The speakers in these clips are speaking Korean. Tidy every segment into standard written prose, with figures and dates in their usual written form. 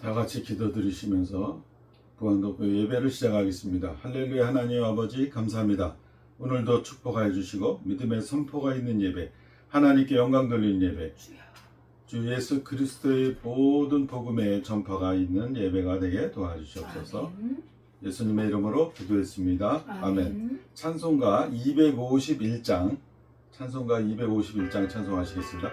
다 같이 기도 드리시면서 부활도교 예배를 시작하겠습니다. 할렐루야. 하나님 아버지 감사합니다. 오늘도 축복하여 주시고 믿음의 선포가 있는 예배, 하나님께 영광 돌리는 예배, 주 예수 그리스도의 모든 복음의 전파가 있는 예배가 되게 도와주시옵소서. 예수님의 이름으로 기도했습니다. 아멘. 찬송가 251장 찬송하시겠습니다.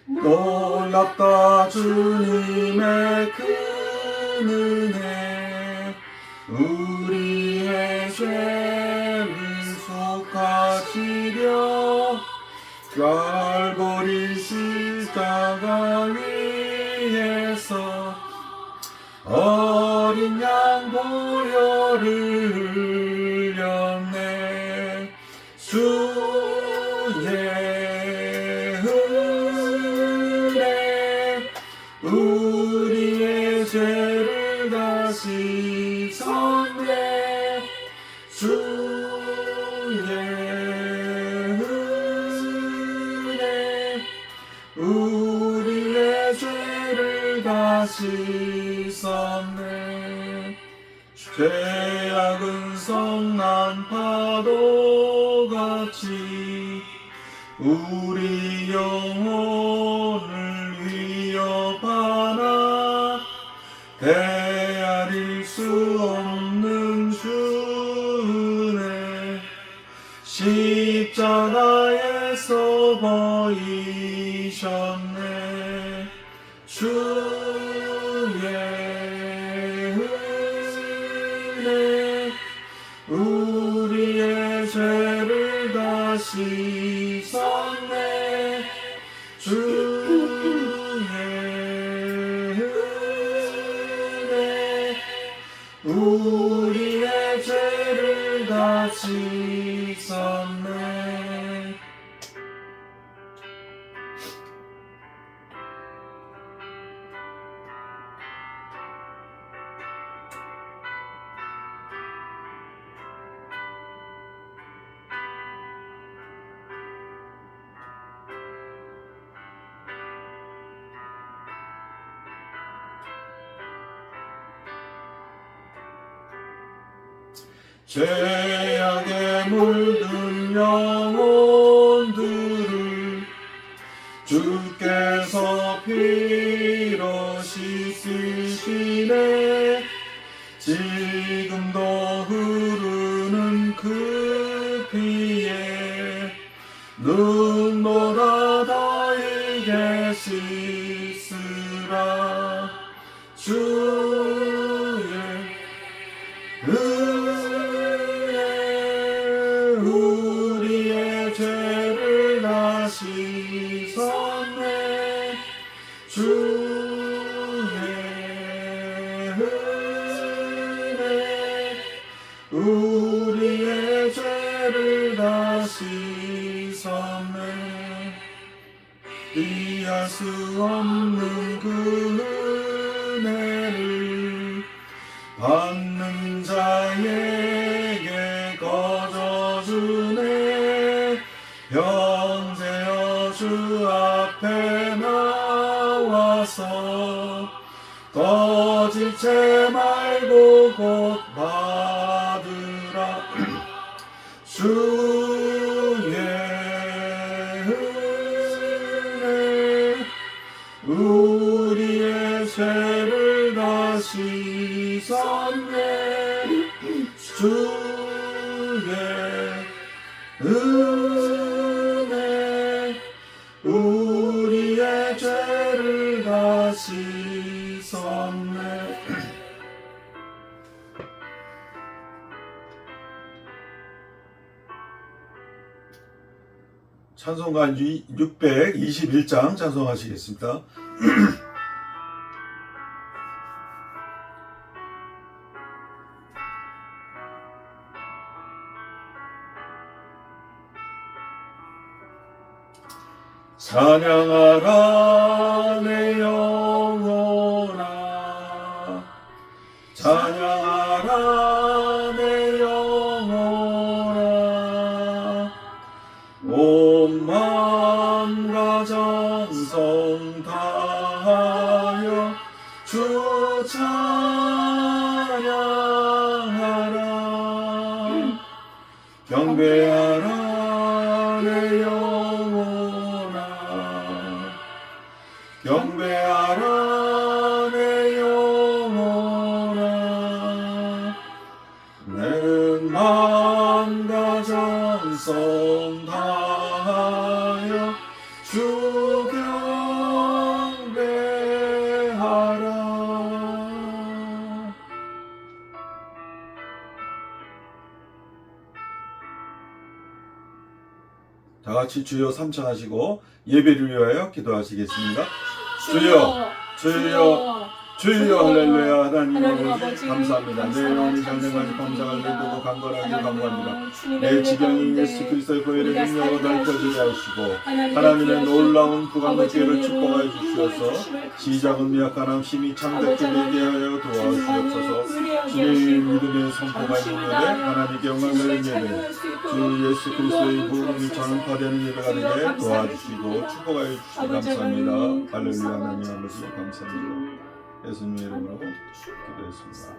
놀랍다 주님의 큰 은혜, 우리의 죄를 속하시려 갈보리 십자가 위에서 어린 양 보혈을 흘렸네. 우리의 죄를 다 씻었네. 주의 은혜 우리의 죄를 다 씻었네. 죄악은 성난 파도같이 우리 영혼을 위협하나 헤아릴 수 없는 주의 십자가에서 보이셨네. 주의 은혜 우리의 죄를 다 씻었네. 주의 은혜 우리의 죄를 다 씻었네. 죄악에 물든 영혼들을 주께서 피로 씻으시네. 지금도 흐르는 그 피에 눈보다 더 이게 씻으라. 주의 우리의 죄를 다 씻었네. 주의 은혜 우리의 죄를 다 씻었네. 이해할 수 없는 그 은혜를 받는 자에게 거저주네. 형제여 주 앞에 나와서 거짓채 말고 곧 받으라. 주의 은혜 우리의 죄를 다 씻었네. 주의 은혜 우리의 죄를 다 씻었네. 찬송가 621장 찬송하시겠습니다. 찬양하라 내 영혼아 찬양하라 내 영혼아 온 마음과 정성 다하여 주 찬양하라 경배하라 내 영혼아 경배하라 내 영혼아 내 마음과 정성 다하여 주 경배하라. 다 같이 주여 삼창하시고 예배를 위하여 기도하시겠습니다. 주여 주여 주여 할렐루야 하나님 아버지 감사합니다. 내 영혼이 장래까지 감사를 드리고 강건하게 간구합니다. 내 지경이 예수 그리스도의 보혈의 능력으로 넓혀지게 하시고 하나님의 놀라운 부강의 기회를 축복하여 주시어서 시작은 미약한 함 심히 참되게 되게 하여 도와주시옵소서. 주님의 믿음의 선포가 있는 예배 하나님께 영광을 예배 주 예수 그리스도의 부흥이 전파되는 예배가 되게 도와주시고 축복하여 주시기 감사합니다. 할렐루야 하나님 아버지 감사합니다. 예수님의 이름으로 기도했습니다.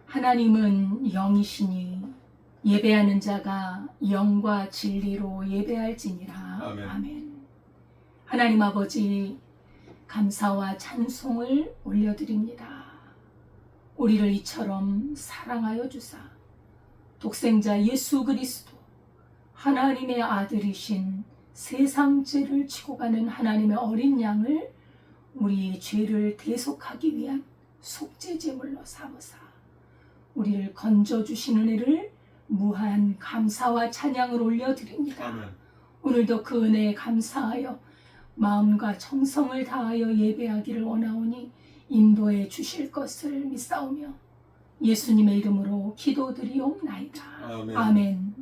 하나님은 영이시니 예배하는 자가 영과 진리로 예배할지니라. 아멘. 아멘. 하나님 아버지 감사와 찬송을 올려드립니다. 우리를 이처럼 사랑하여 주사 독생자 예수 그리스도 하나님의 아들이신 세상 죄를 지고 가는 하나님의 어린 양을 우리의 죄를 대속하기 위한 속죄 제물로 삼으사 우리를 건져주신 은혜를 무한 감사와 찬양을 올려드립니다. 아멘. 오늘도 그 은혜에 감사하여 마음과 정성을 다하여 예배하기를 원하오니 인도해 주실 것을 믿사오며 예수님의 이름으로 기도드리옵나이다. 아멘. 아멘.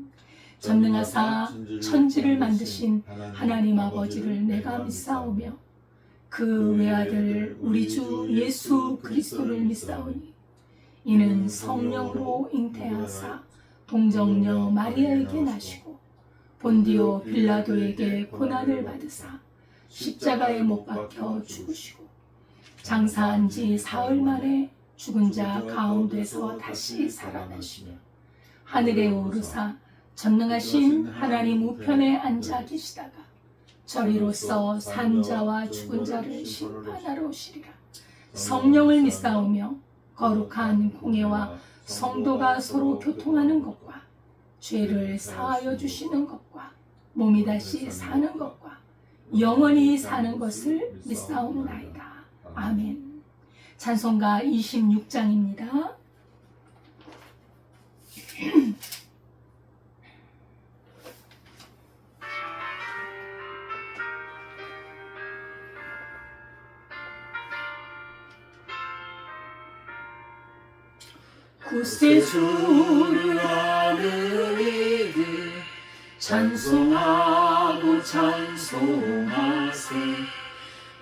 전능하사 천지를 만드신 하나님 아버지를 내가 믿사오며 그 외아들 우리 주 예수 그리스도를 믿사오니 이는 성령으로 잉태하사 동정녀 마리아에게 나시고 본디오 빌라도에게 고난을 받으사 십자가에 못 박혀 죽으시고 장사한 지 사흘 만에 죽은 자 가운데서 다시 살아나시며 하늘에 오르사 전능하신 하나님 우편에 앉아 계시다가 저리로서 산자와 죽은 자를 심판하러 오시리라. 성령을 믿사오며 거룩한 공예와 성도가 서로 교통하는 것과 죄를 사하여 주시는 것과 몸이 다시 사는 것과 영원히 사는 것을 믿사옵나이다. 아멘. 찬송가 26장입니다. 구세주를 아는 이들 찬송하고 찬송하세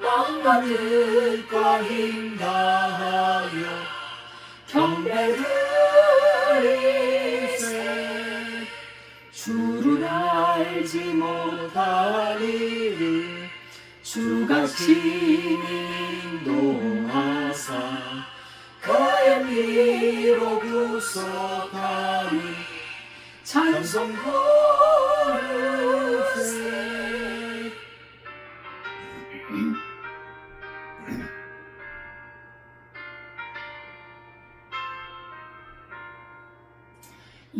마음과 뜻과 힘 다하여 경배드리세 주를 알지 못하리를 주가 친히 인도하사 그의 피로 구속하니 찬송 부르세.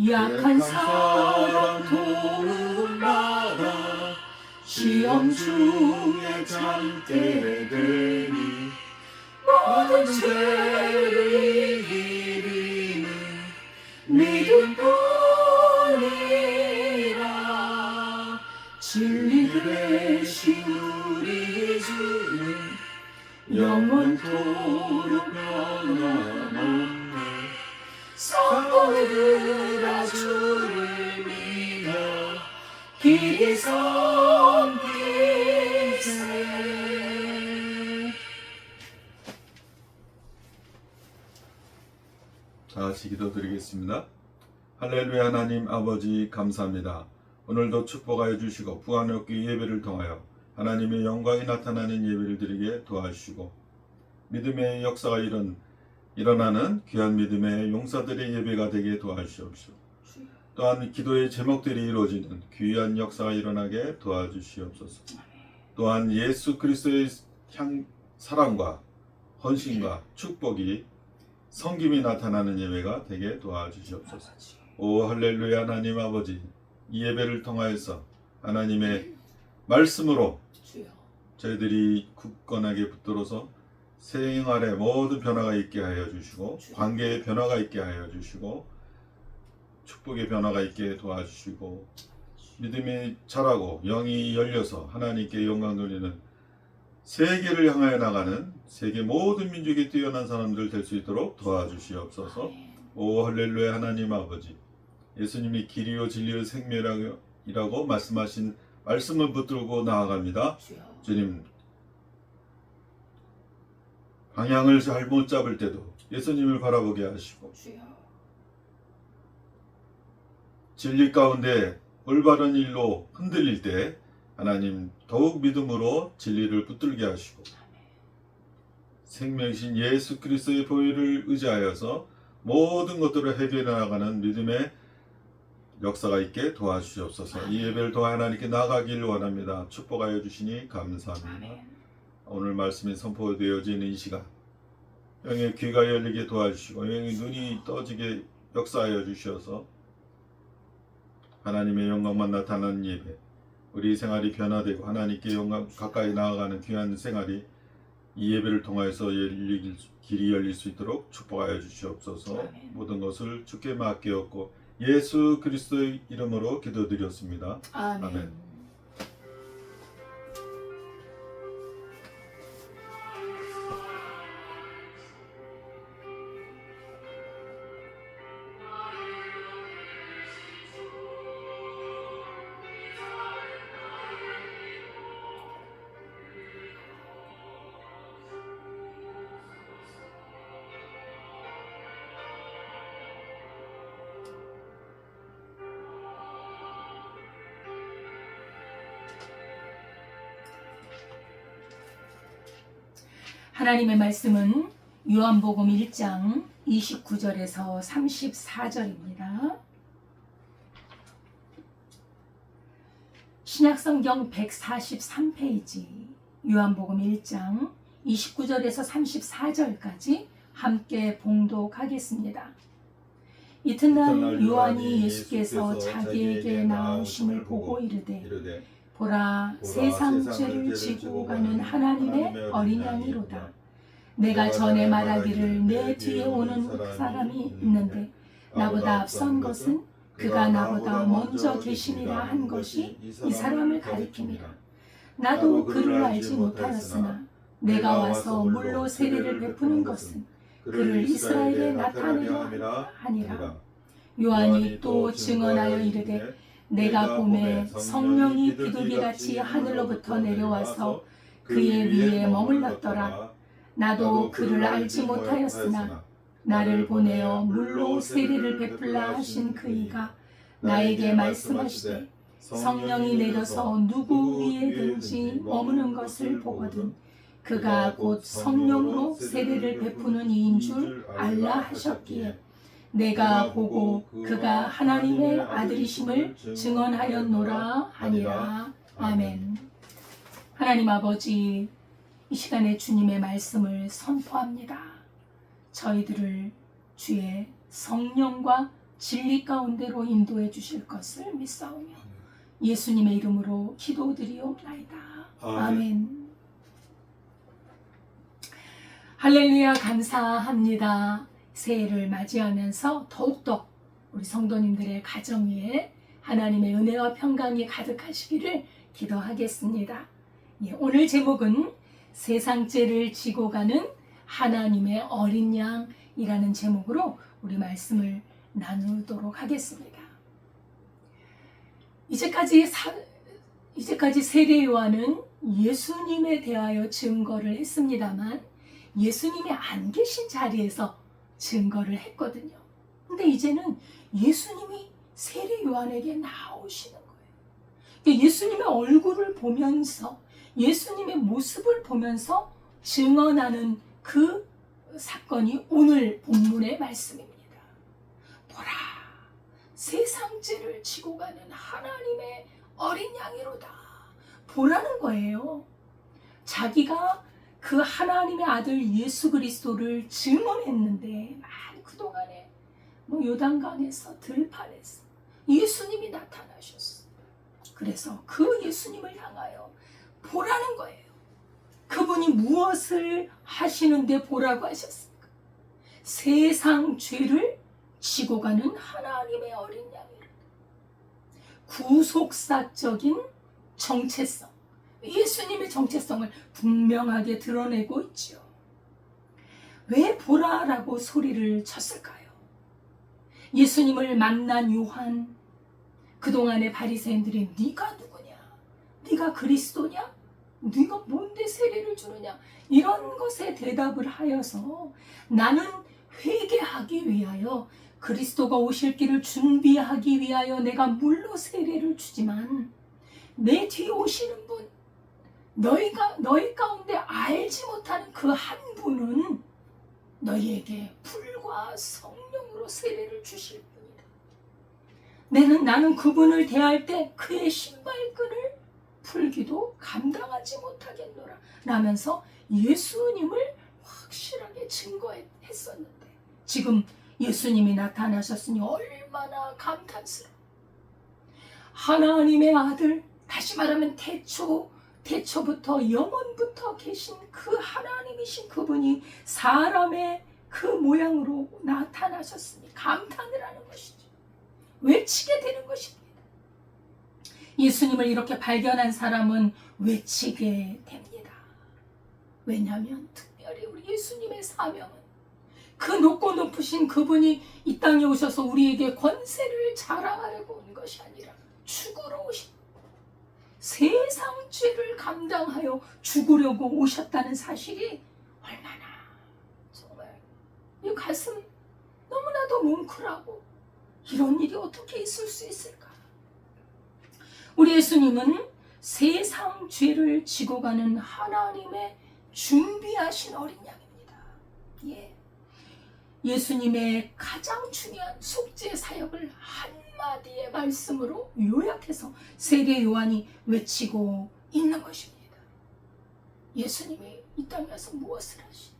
약한 사람 도움받아 시험 중에 참게 되니 모든 죄를 이기는 믿음뿐이라. 진리 되신 우리 주는 영원토록 변함없네. 성도들아 주를 믿어 길이 섬기세. 다 같이 기도드리겠습니다. 할렐루야. 하나님 아버지 감사합니다. 오늘도 축복하여 주시고 부활의 예배를 통하여 하나님의 영광이 나타나는 예배를 드리게 도와주시고 믿음의 역사가 일어나는 귀한 믿음의 용사들의 예배가 되게 도와주시옵소서. 또한 기도의 제목들이 이루어지는 귀한 역사가 일어나게 도와주시옵소서. 또한 예수 그리스도의 사랑과 헌신과 축복이 성김이 나타나는 예배가 되게 도와주시옵소서. 오 할렐루야. 하나님 아버지, 이 예배를 통하여서 하나님의 말씀으로 저희들이 굳건하게 붙들어서 생활에 모든 변화가 있게 하여 주시고 관계의 변화가 있게 하여 주시고 축복의 변화가 있게 도와주시고 믿음이 자라고 영이 열려서 하나님께 영광 돌리는 세계를 향하여 나가는 세계 모든 민족이 뛰어난 사람들 될 수 있도록 도와주시옵소서. 오 할렐루야. 하나님 아버지, 예수님이 길이요 진리요 생명이라고 말씀하신 말씀을 붙들고 나아갑니다. 주님, 방향을 잘못 잡을 때도 예수님을 바라보게 하시고 진리 가운데 올바른 일로 흔들릴 때 하나님 더욱 믿음으로 진리를 붙들게 하시고 생명이신 예수 그리스도의 보혈을 의지하여서 모든 것들을 해결해 나가는 믿음의 역사가 있게 도와주시옵소서. 이 예배를 통해 하나님께 나아가기를 원합니다. 축복하여 주시니 감사합니다. 오늘 말씀이 선포되어지는 이 시간 영의 귀가 열리게 도와주시고 영의 눈이 떠지게 역사하여 주셔서 하나님의 영광만 나타나는 예배, 우리 생활이 변화되고 하나님께 영광 가까이 나아가는 귀한 생활이 이 예배를 통해서 길이 열릴 수 있도록 축복하여 주시옵소서. 모든 것을 주께 맡기었고 예수 그리스도의 이름으로 기도드렸습니다. 아멘. 하나님의 말씀은 요한복음 1장 29절에서 34절입니다. 신약성경 143페이지 요한복음 1장 29절에서 34절까지 함께 봉독하겠습니다. 이튿날 요한이 예수께서 자기에게 나오심을 보고 이르되 보라, 세상 죄를 지고 가는 하나님의 어린 양이로다. 내가 전에 말하기를 내 뒤에 오는 사람이 있는데 나보다 앞선 것은 그가 나보다 먼저 계심이라 한 것이 이 사람을 가리킴이라. 나도 그를 알지 못하였으나 내가 와서 물로 세례를 베푸는 것은 그를 이스라엘에 나타내려 하니라. 요한이 또 증언하여 이르되 내가 봄에 성령이 비둘기같이 하늘로부터 내려와서 그의 위에 머물렀더라. 나도 그를 알지 못하였으나 나를 보내어 물로 세례를 베풀라 하신 그이가 나에게 말씀하시되 성령이 내려서 누구 위에든지 머무는 것을 보거든 그가 곧 성령으로 세례를 베푸는 이인 줄 알라 하셨기에 내가 보고 그가 하나님의 아들이심을 증언하였노라 하니라. 아멘. 하나님 아버지, 이 시간에 주님의 말씀을 선포합니다. 저희들을 주의 성령과 진리 가운데로 인도해 주실 것을 믿사오며 예수님의 이름으로 기도드리옵나이다. 아멘. 할렐루야. 감사합니다. 새해를 맞이하면서 더욱더 우리 성도님들의 가정 위에 하나님의 은혜와 평강이 가득하시기를 기도하겠습니다. 오늘 제목은 세상죄를 지고 가는 하나님의 어린 양이라는 제목으로 우리 말씀을 나누도록 하겠습니다. 이제까지 세례 요한은 예수님에 대하여 증거를 했습니다만 예수님이 안 계신 자리에서 증거를 했거든요. 근데 이제는 예수님이 세례 요한에게 나오시는 거예요. 그러니까 예수님의 얼굴을 보면서 예수님의 모습을 보면서 증언하는 그 사건이 오늘 본문의 말씀입니다. 보라, 세상죄를 지고 가는 하나님의 어린 양이로다. 보라는 거예요. 자기가 그 하나님의 아들 예수 그리스도를 증언했는데 그동안에 요단강에서 들판에서 예수님이 나타나셨어. 그래서 그 예수님을 향하여 보라는 거예요. 그분이 무엇을 하시는데 보라고 하셨습니까? 세상 죄를 지고 가는 하나님의 어린 양이라. 구속사적인 정체성, 예수님의 정체성을 분명하게 드러내고 있죠. 왜 보라라고 소리를 쳤을까요? 예수님을 만난 요한, 그동안의 바리새인들이 네가 누구냐? 네가 그리스도냐? 네가 뭔데 세례를 주느냐? 이런 것에 대답을 하여서 나는 회개하기 위하여 그리스도가 오실 길을 준비하기 위하여 내가 물로 세례를 주지만 내 뒤에 오시는 분, 너희 가운데 알지 못하는 그 한 분은 너희에게 불과 성령으로 세례를 주실 분이다. 나는 그분을 대할 때 그의 신발끈을 풀기도 감당하지 못하겠노라 라면서 예수님을 확실하게 증거했었는데 지금 예수님이 나타나셨으니 얼마나 감탄스러워. 하나님의 아들, 다시 말하면 태초부터 영원부터 계신 그 하나님이신 그분이 사람의 그 모양으로 나타나셨으니 감탄을 하는 것이죠. 외치게 되는 것입니다. 예수님을 이렇게 발견한 사람은 외치게 됩니다. 왜냐하면 특별히 우리 예수님의 사명은 그 높고 높으신 그분이 이 땅에 오셔서 우리에게 권세를 자랑하려고 온 것이 아니라 죽으러 오신 세상 죄를 감당하여 죽으려고 오셨다는 사실이 얼마나 정말 이 가슴 너무나도 뭉클하고 이런 일이 어떻게 있을 수 있을까? 우리 예수님은 세상 죄를 지고 가는 하나님의 준비하신 어린 양입니다. 예수님의 가장 중요한 속죄 사역을 한마디의 말씀으로 요약해서 세례 요한이 외치고 있는 것입니다. 예수님이 이 땅에 와서 무엇을 하시니?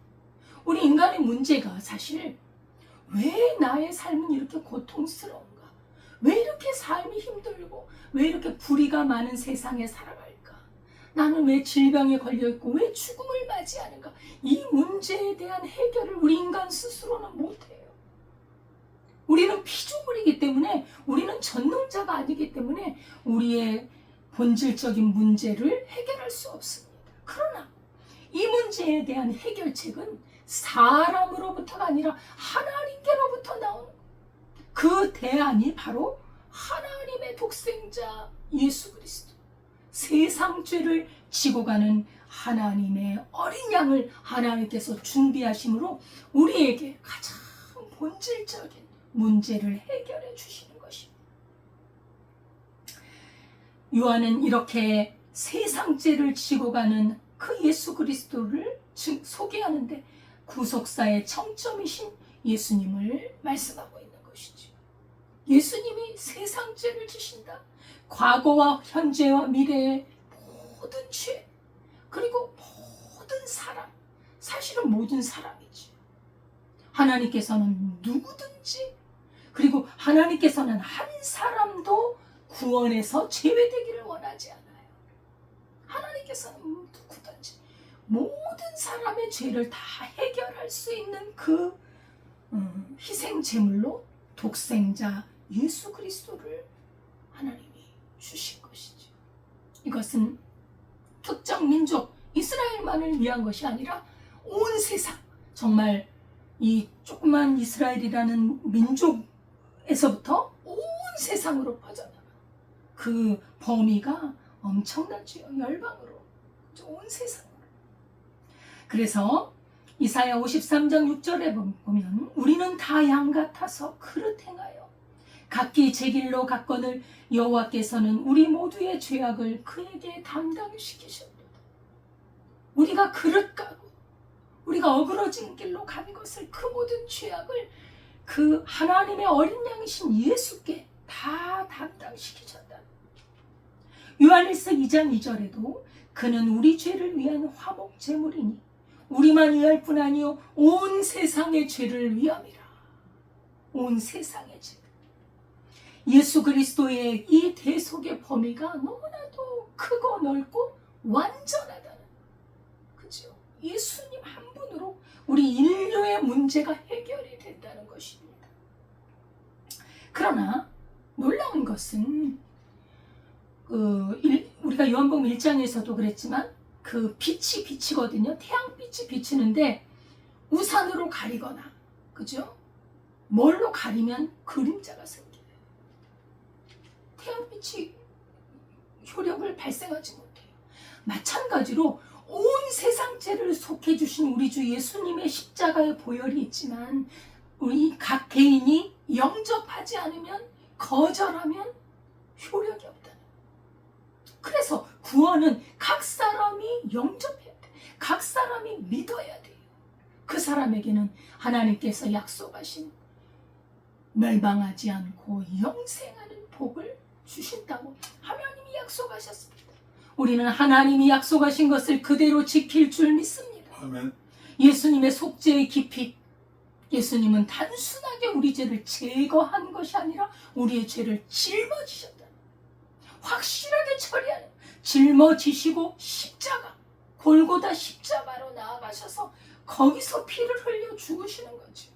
우리 인간의 문제가 사실 왜 나의 삶은 이렇게 고통스러운가? 왜 이렇게 삶이 힘들고 왜 이렇게 불의가 많은 세상에 살아갈까? 나는 왜 질병에 걸려있고 왜 죽음을 맞이하는가? 이 문제에 대한 해결을 우리 인간 스스로는 못해요. 우리는 피조물이기 때문에 우리는 전능자가 아니기 때문에 우리의 본질적인 문제를 해결할 수 없습니다. 그러나 이 문제에 대한 해결책은 사람으로부터가 아니라 하나님께로부터 나오는 그 대안이 바로 하나님의 독생자 예수 그리스도, 세상 죄를 지고 가는 하나님의 어린 양을 하나님께서 준비하심으로 우리에게 가장 본질적인 문제를 해결해 주시는 것입니다. 요한은 이렇게 세상 죄를 지고 가는 그 예수 그리스도를 소개하는데 구속사의 정점이신 예수님을 말씀하고 있는 것이죠. 예수님이 세상 죄를 지신다. 과거와 현재와 미래의 모든 죄, 그리고 모든 사람, 사실은 모든 사람이지. 하나님께서는 누구든지 그리고 하나님께서는 한 사람도 구원에서 제외되기를 원하지 않아요. 하나님께서는 누구든지 모든 사람의 죄를 다 해결할 수 있는 그 희생 제물로 독생자 예수 그리스도를 하나님이 주신 것이죠. 이것은 특정 민족 이스라엘만을 위한 것이 아니라 온 세상, 정말 이 조그만 이스라엘이라는 민족에서부터 온 세상으로 퍼져나가 그 범위가 엄청나지요. 열방으로, 온 세상으로. 그래서 이사야 53장 6절에 보면 우리는 다 양 같아서 그릇 행하여 각기 제 길로 갔거늘 여호와께서는 우리 모두의 죄악을 그에게 담당시키셨도다. 우리가 그릇 가고 우리가 어그러진 길로 간 것을, 그 모든 죄악을 그 하나님의 어린 양이신 예수께 다 담당시키셨다. 요한일서 2장 2절에도 그는 우리 죄를 위한 화목 제물이니 우리만 위할 뿐 아니요 온 세상의 죄를 위함이라. 온 세상의 죄. 예수 그리스도의 이 대속의 범위가 너무나도 크고 넓고 완전하다는, 그죠? 예수님 한 분으로 우리 인류의 문제가 해결이 된다는 것입니다. 그러나 놀라운 것은 우리가 요한복음 1장에서도 그랬지만 그 빛이 비치거든요. 태양빛이 비치는데 우산으로 가리거나, 그죠? 뭘로 가리면 그림자가 생겨요. 태양빛이 효력을 발생하지 못해요. 마찬가지로 온 세상 죄를 속해 주신 우리 주 예수님의 십자가의 보혈이 있지만 우리 각 개인이 영접하지 않으면, 거절하면 효력이 없다는. 그래서 구원은 각 사람이 영접해야 돼. 각 사람이 믿어야 돼요. 그 사람에게는 하나님께서 약속하신 멸망하지 않고 영생하는 복을 주신다고 하나님이 약속하셨습니다. 우리는 하나님이 약속하신 것을 그대로 지킬 줄 믿습니다. 아멘. 예수님의 속죄의 깊이, 예수님은 단순하게 우리 죄를 제거한 것이 아니라 우리의 죄를 짊어지셨다. 확실하게 처리하는, 짊어지시고 십자가, 골고다 십자가로 나아가셔서 거기서 피를 흘려 죽으시는 거죠.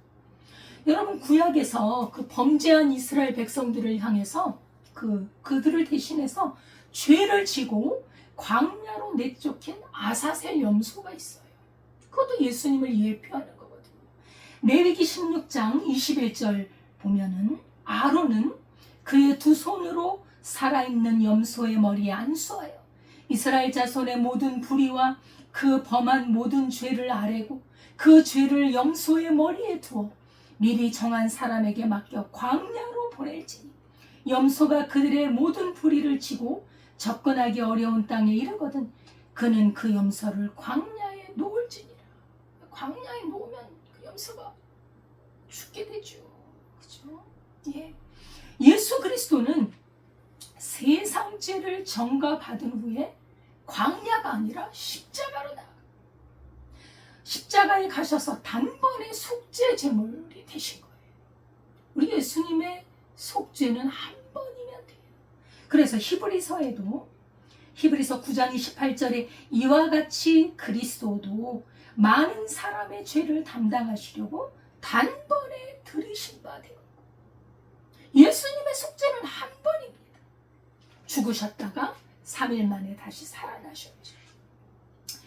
여러분, 구약에서 그 범죄한 이스라엘 백성들을 향해서 그들을 대신해서 죄를 지고 광야로 내쫓긴 아사셀 염소가 있어요. 그것도 예수님을 예표하는 거거든요. 레위기 16장 21절 보면은 아론은 그의 두 손으로 살아있는 염소의 머리에 안수하여 이스라엘 자손의 모든 불의와 그 범한 모든 죄를 아뢰고 그 죄를 염소의 머리에 두어 미리 정한 사람에게 맡겨 광야로 보낼지니 염소가 그들의 모든 불의를 지고 접근하기 어려운 땅에 이르거든 그는 그 염소를 광야에 놓을지니라. 광야에 놓으면 그 염소가 죽게 되죠. 그죠? 예. 예수 그리스도는 세상 죄를 전가받은 후에 광야가 아니라 십자가로 나아가 십자가에 가셔서 단번에 속죄 제물이 되신 거예요. 우리 예수님의 속죄는 한 번이면 돼요. 그래서 히브리서에도 히브리서 9장 28절에 이와 같이 그리스도도 많은 사람의 죄를 담당하시려고 단번에 들이신 바 되었고, 예수님의 속죄는 한 번입니다. 죽으셨다가 3일 만에 다시 살아나셨죠.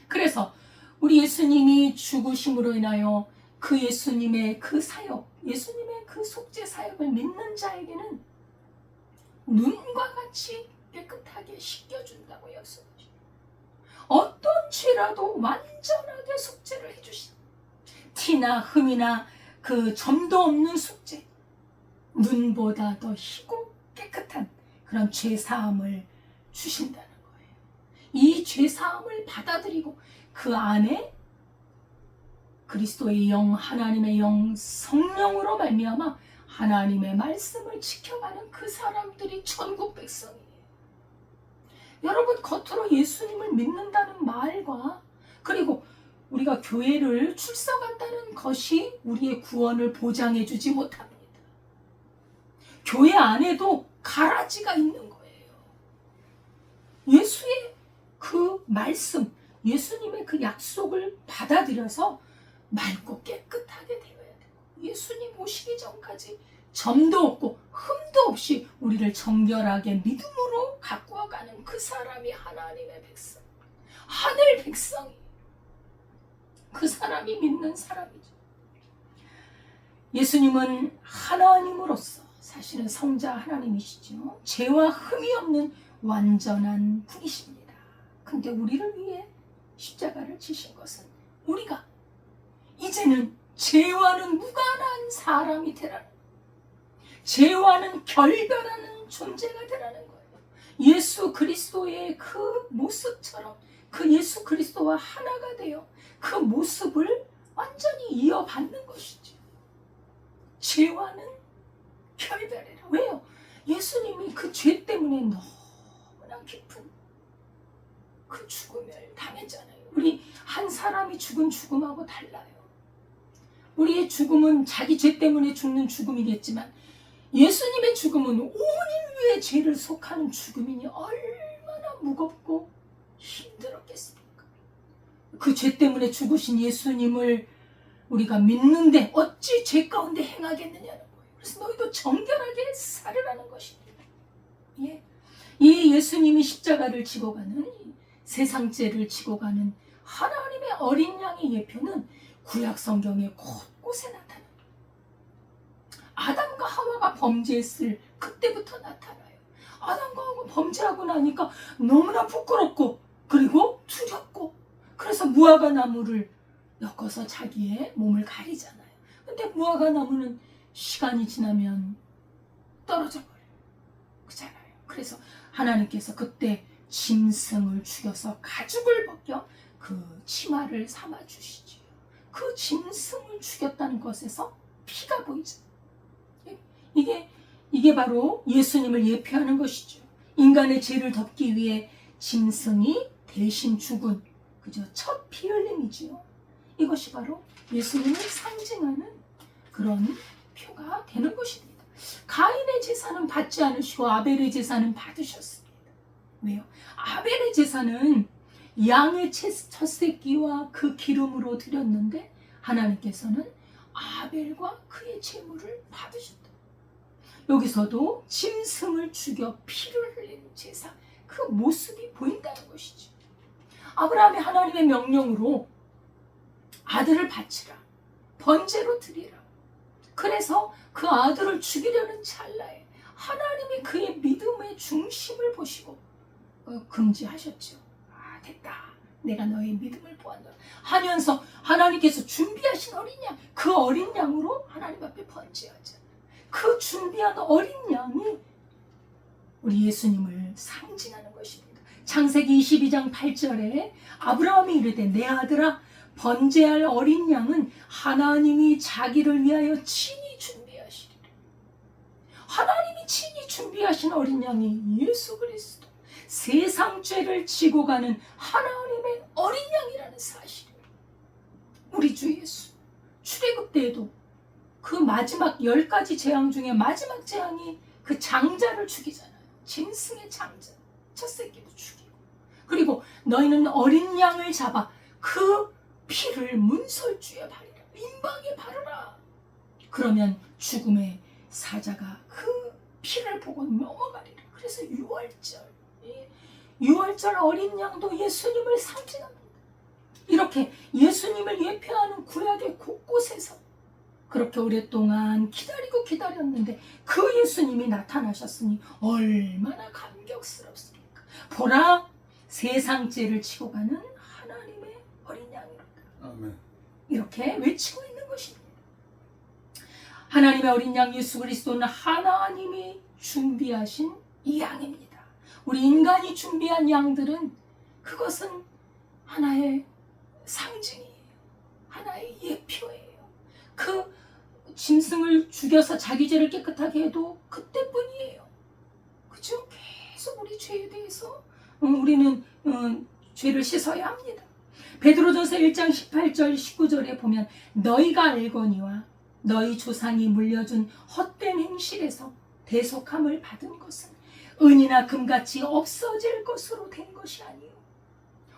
그래서 우리 예수님이 죽으심으로 인하여 그 예수님의 그 사역, 예수님의 그 속죄 사역을 믿는 자에게는 눈과 같이 깨끗하게 씻겨준다고 약속하죠. 어떤 죄라도 완전하게 속죄를 해주신, 티나 흠이나 그 점도 없는 속죄, 눈보다 더 희고 깨끗한 그런 죄사함을 주신다는 거예요. 이 죄사함을 받아들이고 그 안에 그리스도의 영, 하나님의 영, 성령으로 말미암아 하나님의 말씀을 지켜가는 그 사람들이 천국 백성이에요. 여러분, 겉으로 예수님을 믿는다는 말과 그리고 우리가 교회를 출석한다는 것이 우리의 구원을 보장해 주지 못합니다. 교회 안에도 가라지가 있는 거예요. 예수의 그 말씀, 예수님의 그 약속을 받아들여서 맑고 깨끗하게 되어야 되고, 예수님 오시기 전까지 점도 없고 흠도 없이 우리를 정결하게 믿음으로 가꾸어 가는 그 사람이 하나님의 백성, 하늘 백성이, 그 사람이 믿는 사람이죠. 예수님은 하나님으로서 사실은 성자 하나님이시죠. 죄와 흠이 없는 완전한 분이십니다. 근데 우리를 위해 십자가를 지신 것은 우리가 이제는 죄와는 무관한 사람이 되라는, 죄와는 결별하는 존재가 되라는 거예요. 예수 그리스도의 그 모습처럼 그 예수 그리스도와 하나가 되어 그 모습을 완전히 이어받는 것이죠. 죄와는 결별해라. 왜요? 예수님이 그 죄 때문에 너무나 깊은 그 죽음을 당했잖아요. 우리 한 사람이 죽은 죽음하고 달라요. 우리의 죽음은 자기 죄 때문에 죽는 죽음이겠지만 예수님의 죽음은 온 인류의 죄를 속하는 죽음이니 얼마나 무겁고 힘들었겠습니까? 그 죄 때문에 죽으신 예수님을 우리가 믿는데 어찌 죄 가운데 행하겠느냐는 거예요. 그래서 너희도 정결하게 살으라는 것입니다. 예. 이 예수님이 십자가를 지고 가는, 세상 죄를 지고 가는 하나님의 어린 양의 예표는 구약 성경에 곳곳에 나타납니다. 아담과 하와가 범죄했을 그때부터 나타나요. 아담과 하와가 범죄하고 나니까 너무나 부끄럽고 그리고 두렵고, 그래서 무화과 나무를 엮어서 자기의 몸을 가리잖아요. 근데 무화과 나무는 시간이 지나면 떨어져 버려요. 그잖아요. 그래서 하나님께서 그때 짐승을 죽여서 가죽을 벗겨 그 치마를 삼아 주시지요. 그 짐승을 죽였다는 것에서 피가 보이죠. 이게 바로 예수님을 예표하는 것이죠. 인간의 죄를 덮기 위해 짐승이 대신 죽은, 그죠, 첫 피 흘림이지요. 이것이 바로 예수님을 상징하는 그런 표가 되는 것입니다. 가인의 제사는 받지 않으시고 아벨의 제사는 받으셨습니다. 왜요? 아벨의 제사는 양의 첫 새끼와 그 기름으로 드렸는데 하나님께서는 아벨과 그의 제물을 받으셨다. 여기서도 짐승을 죽여 피를 흘린 제사, 그 모습이 보인다는 것이죠. 아브라함이 하나님의 명령으로 아들을 바치라, 번제로 드리라. 그래서 그 아들을 죽이려는 찰나에 하나님이 그의 믿음의 중심을 보시고 금지하셨죠. 아, 됐다, 내가 너의 믿음을 보았노라 하면서 하나님께서 준비하신 어린 양, 그 어린 양으로 하나님 앞에 번제하자. 그 준비한 어린 양이 우리 예수님을 상징하는 것입니다. 창세기 22장 8절에 아브라함이 이르되 내 아들아, 번제할 어린 양은 하나님이 자기를 위하여 친히 준비하시리라. 하나님이 친히 준비하신 어린 양이 예수 그리스도, 세상 죄를 지고 가는 하나님의 어린 양이라는 사실을 우리 주 예수 출애굽 때에도 그 마지막 10가지 재앙 중에 마지막 재앙이 그 장자를 죽이잖아요. 짐승의 장자, 첫 새끼도 죽이고, 그리고 너희는 어린 양을 잡아 그 피를 문설주에 바르라, 임방에 바르라. 그러면 죽음의 사자가 그 피를 보고 넘어가리라. 그래서 6월절 어린 양도 예수님을 상징합니다. 이렇게 예수님을 예표하는 구약의 곳곳에서 그렇게 오랫동안 기다렸는데 그 예수님이 나타나셨으니 얼마나 감격스럽습니까? 보라, 세상 죄를 지고 가는 하나님의 어린 양이로다. 아멘. 이렇게 외치고 있는 것입니다. 하나님의 어린 양 예수 그리스도는 하나님이 준비하신 이 양입니다. 우리 인간이 준비한 양들은 그것은 하나의 상징이에요. 하나의 예표예요. 그 짐승을 죽여서 자기 죄를 깨끗하게 해도 그때뿐이에요. 그죠? 계속 우리 죄에 대해서 우리는 죄를 씻어야 합니다. 베드로전서 1장 18절 19절에 보면 너희가 알거니와 너희 조상이 물려준 헛된 행실에서 대속함을 받은 것은 은이나 금같이 없어질 것으로 된 것이 아니요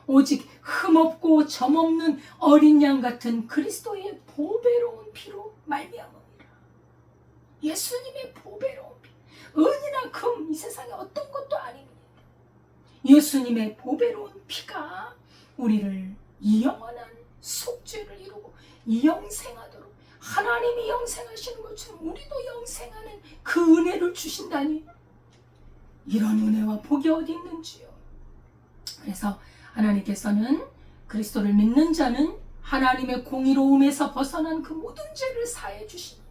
오직 흠없고 점없는 어린 양 같은 그리스도의 보배로운 피로 말미암음이라. 예수님의 보배로운 피, 은이나 금 이 세상에 어떤 것도 아닙니다. 예수님의 보배로운 피가 우리를 영원한 속죄를 이루고 영생하도록, 하나님이 영생하시는 것처럼 우리도 영생하는 그 은혜를 주신다니, 이런 은혜와 복이 어디 있는지요. 그래서 하나님께서는 그리스도를 믿는 자는 하나님의 공의로움에서 벗어난 그 모든 죄를 사해 주십니다.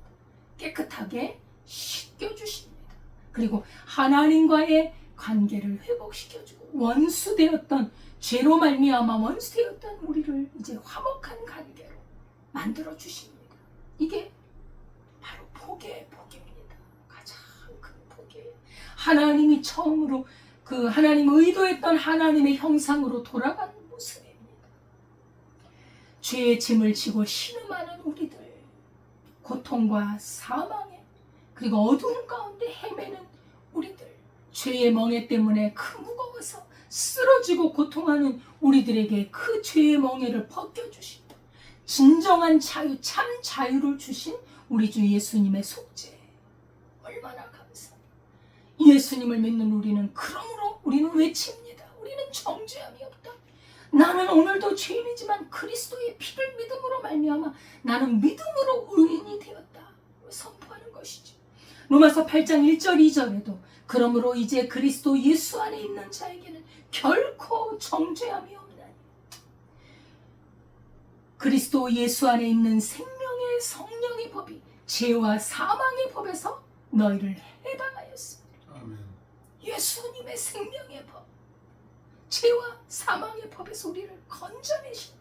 깨끗하게 씻겨 주십니다. 그리고 하나님과의 관계를 회복시켜주고 원수되었던, 죄로 말미암아 원수되었던 우리를 이제 화목한 관계로 만들어 주십니다. 이게 바로 복의 복입니다. 가장 큰 복이에요. 하나님이 처음으로 그 하나님 의도했던 하나님의 형상으로 돌아가는 모습입니다. 죄의 짐을 지고 신음하는 우리들, 고통과 사망에 그리고 어두운 가운데 헤매는 우리들, 죄의 멍에 때문에 그 무거워서 쓰러지고 고통하는 우리들에게 그 죄의 멍에를 벗겨주시고 진정한 자유, 참 자유를 주신 우리 주 예수님의 속죄, 얼마나 감사합니다. 예수님을 믿는 우리는, 그러므로 우리는 외칩니다. 우리는 정죄함이 없다. 나는 오늘도 죄인이지만 그리스도의 피를 믿음으로 말미암아 나는 믿음으로 의인이 되었다 선포하는 것이죠. 로마서 8장 1절 2절에도 그러므로 이제 그리스도 예수 안에 있는 자에게는 결코 정죄함이 없나니 그리스도 예수 안에 있는 생명의 성령의 법이 죄와 사망의 법에서 너희를 해방하였습니다. 아멘. 예수님의 생명의 법, 죄와 사망의 법에서 우리를 건져내신,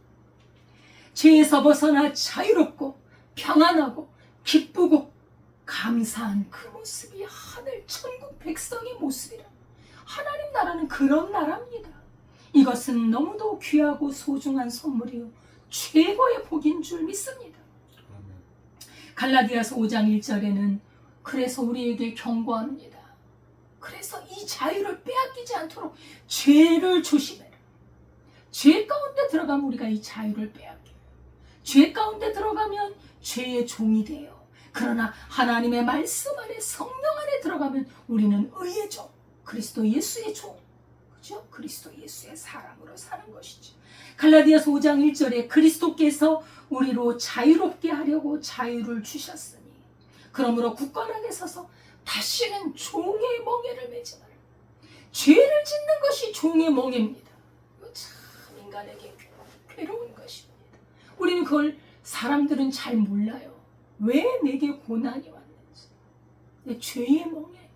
죄에서 벗어나 자유롭고 평안하고 기쁘고 감사한 그 모습이 하늘 천국 백성의 모습이라. 하나님 나라는 그런 나라입니다. 이것은 너무도 귀하고 소중한 선물이요 최고의 복인 줄 믿습니다. 갈라디아서 5장 1절에는 그래서 우리에게 경고합니다. 그래서 이 자유를 빼앗기지 않도록 죄를 조심해라. 죄 가운데 들어가면 우리가 이 자유를 빼앗겨요. 죄 가운데 들어가면 죄의 종이 돼요. 그러나 하나님의 말씀 안에, 성령 안에 들어가면 우리는 의의 종, 그리스도 예수의 종, 그죠? 그리스도 예수의 사람으로 사는 것이죠. 갈라디아서 5장 1절에 그리스도께서 우리로 자유롭게 하려고 자유를 주셨으니 그러므로 굳건하게 서서 다시는 종의 멍에를 매지 마라. 죄를 짓는 것이 종의 멍에입니다. 이거 참 인간에게 괴로운 것입니다. 우리는 그걸, 사람들은 잘 몰라요. 왜 내게 고난이 왔는지. 죄의 멍에,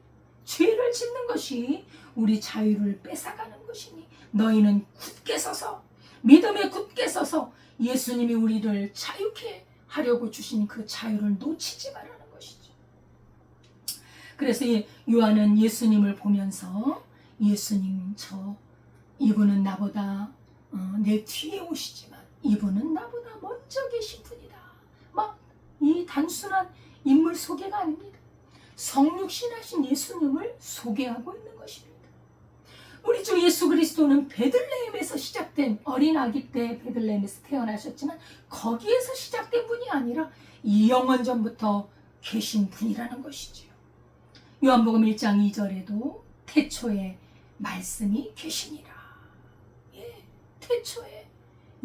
죄를 짓는 것이 우리 자유를 뺏어가는 것이니 너희는 굳게 서서, 믿음에 굳게 서서 예수님이 우리를 자유케 하려고 주신 그 자유를 놓치지 말라는 것이죠. 그래서 요한은 예수님을 보면서 예수님, 이분은 나보다 내 뒤에 오시지만 이분은 나보다 먼저 계신 분이다. 막 이 단순한 인물 소개가 아닙니다. 성육신하신 예수님을 소개하고 있는 것입니다. 우리 주 예수 그리스도는 베들레헴에서 시작된, 어린 아기 때 베들레헴에서 태어나셨지만 거기에서 시작된 분이 아니라 영원 전부터 계신 분이라는 것이지요. 요한복음 1장 2절에도 태초에 말씀이 계시니라. 예, 태초에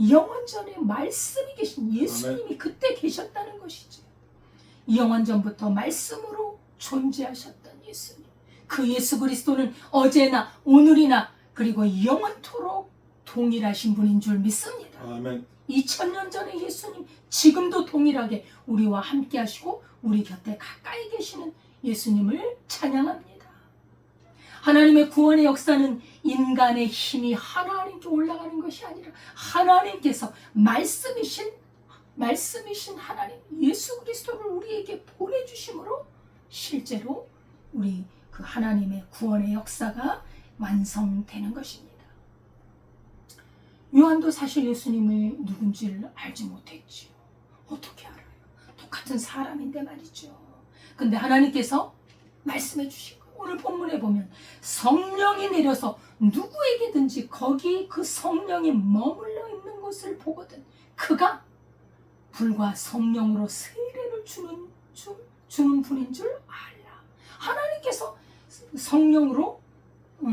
영원 전에 말씀이 계신 예수님이 그때 계셨다는 것이죠. 영원 전부터 말씀으로 존재하셨던 예수님, 그 예수 그리스도는 어제나 오늘이나 그리고 영원토록 동일하신 분인 줄 믿습니다. 아멘. 2000년 전의 예수님 지금도 동일하게 우리와 함께 하시고 우리 곁에 가까이 계시는 예수님을 찬양합니다. 하나님의 구원의 역사는 인간의 힘이 하나님께 올라가는 것이 아니라 하나님께서 말씀이신 하나님 예수 그리스도를 우리에게 보내주심으로 실제로 우리 그 하나님의 구원의 역사가 완성되는 것입니다. 요한도 사실 예수님이 누군지를 알지 못했지요. 어떻게 알아요? 똑같은 사람인데 말이죠. 근데 하나님께서 말씀해 주신 거예요. 오늘 본문에 보면 성령이 내려서 누구에게든지 거기 그 성령이 머물러 있는 것을 보거든 그가 불과 성령으로 세례를 주는 분인 줄 알라. 하나님께서 성령으로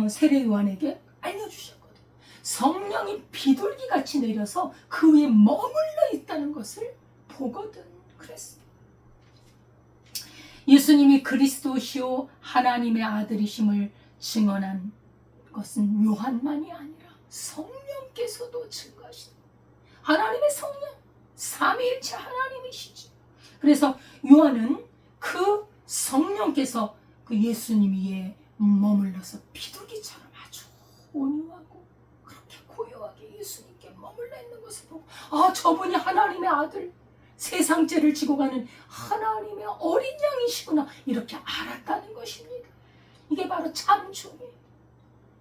세례 요한에게 알려주셨거든. 성령이 비둘기같이 내려서 그 위에 머물러 있다는 것을 보거든. 그랬어. 예수님이 그리스도시요 하나님의 아들이심을 증언한 것은 요한만이 아니라 성령께서도 증거하시다. 하나님의 성령, 삼위일체 하나님이시죠. 그래서 요한은 그 성령께서 그 예수님 위에 머물러서 비둘기처럼 아주 온유하고 그렇게 고요하게 예수님께 머물러 있는 것을 보고 저분이 하나님의 아들, 세상 죄를 지고 가는 하나님의 어린 양이시구나 이렇게 알았다는 것입니다. 이게 바로 참종이에요.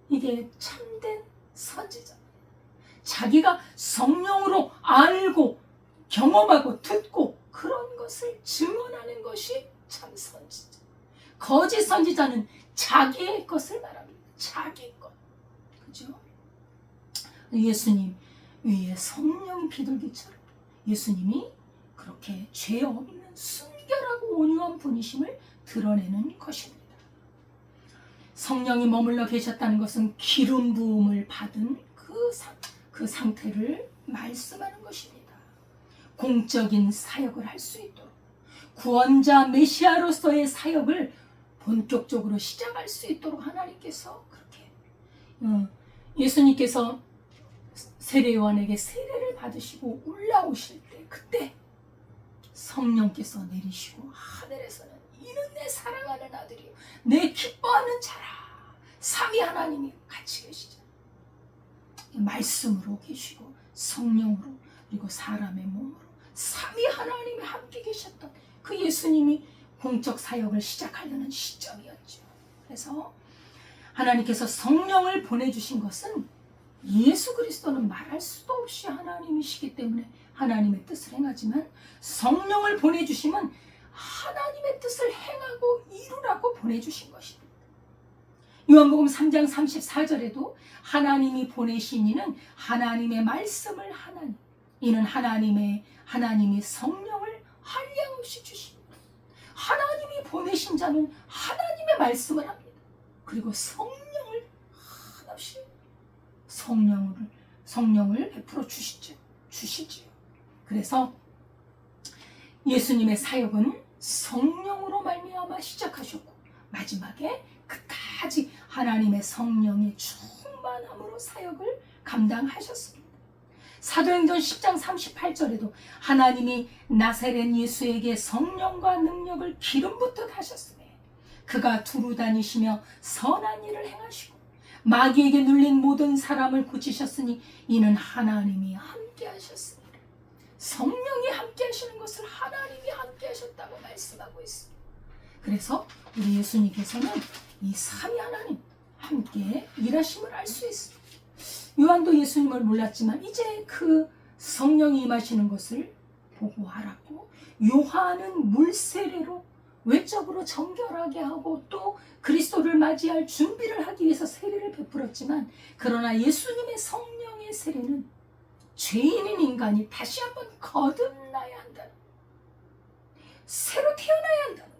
이게 참된 선지자입니다. 자기가 성령으로 알고 경험하고 듣고 그런 것을 증언하는 것이 참 선지자. 거짓 선지자는 자기의 것을 말합니다. 자기 것. 그죠? 예수님 위에 성령이 비둘기처럼 예수님이 그렇게 죄 없는 순결하고 온유한 분이심을 드러내는 것입니다. 성령이 머물러 계셨다는 것은 기름 부음을 받은 그 상태를 말씀하는 것입니다. 공적인 사역을 할 수 있도록 구원자 메시아로서의 사역을 본격적으로 시작할 수 있도록 하나님께서 그렇게 예수님께서 세례 요한에게 세례를 받으시고 올라오실 때 그때 성령께서 내리시고 하늘에서는 이는 내 사랑하는 아들이요 내 기뻐하는 자라. 삼위 하나님이 같이 계시죠. 말씀으로 계시고 성령으로 그리고 사람의 몸으로 삼위 하나님이 함께 계셨던 그 예수님이 공적 사역을 시작하려는 시점이었죠. 그래서 하나님께서 성령을 보내주신 것은 예수 그리스도는 말할 수도 없이 하나님이시기 때문에 하나님의 뜻을 행하지만 성령을 보내주시면 하나님의 뜻을 행하고 이루라고 보내주신 것입니다. 요한복음 3장 34절에도 하나님이 보내신 이는 하나님의 말씀을 하나니 이는 하나님이 성령을 한량없이 주십니다. 하나님이 보내신 자는 하나님의 말씀을 합니다. 그리고 성령을 한없이 성령을 베풀어 주시지요. 그래서 예수님의 사역은 성령으로 말미암아 시작하셨고 마지막에 끝까지 하나님의 성령의 충만함으로 사역을 감당하셨습니다. 사도행전 10장 38절에도 하나님이 나사렛 예수에게 성령과 능력을 기름 붓듯 하셨으며 그가 두루 다니시며 선한 일을 행하시고 마귀에게 눌린 모든 사람을 고치셨으니 이는 하나님이 함께 하셨습니다. 성령이 함께 하시는 것을 하나님이 함께 하셨다고 말씀하고 있습니다. 그래서 우리 예수님께서는 이 삼위 하나님 함께 일하심을 알 수 있습니다. 요한도 예수님을 몰랐지만 이제 그 성령이 임하시는 것을 보고 알았고 요한은 물세례로 외적으로 정결하게 하고 또 그리스도를 맞이할 준비를 하기 위해서 세례를 베풀었지만 그러나 예수님의 성령의 세례는 죄인인 인간이 다시 한번 거듭나야 한다는 새로 태어나야 한다는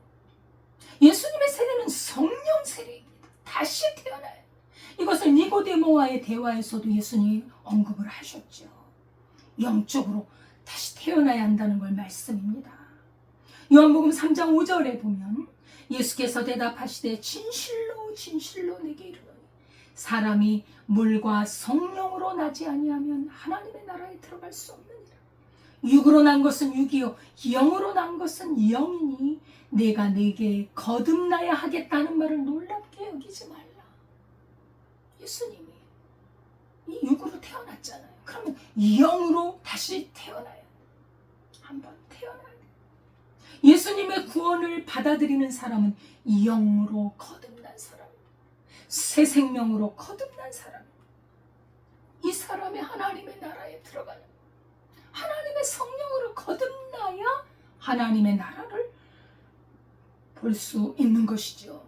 예수님의 세례는 성령 세례입니다. 다시 태어나야 이것을 니고데모와의 대화에서도 예수님이 언급을 하셨죠. 영적으로 다시 태어나야 한다는 걸 말씀입니다. 요한복음 3장 5절에 보면 예수께서 대답하시되 진실로 진실로 내게 이르노니 사람이 물과 성령으로 나지 아니하면 하나님의 나라에 들어갈 수 없느니라. 육으로 난 것은 육이요 영으로 난 것은 영이니 내가 네게 거듭나야 하겠다는 말을 놀랍게 여기지 말라. 예수님이 이 육으로 태어났잖아요. 그러면 영으로 다시 태어나야 돼. 한번 태어나야 돼. 예수님의 구원을 받아들이는 사람은 영으로 거듭난 사람, 새 생명으로 거듭난 사람, 이 사람이 하나님의 나라에 들어가는 하나님의 성령으로 거듭나야 하나님의 나라를 볼 수 있는 것이죠.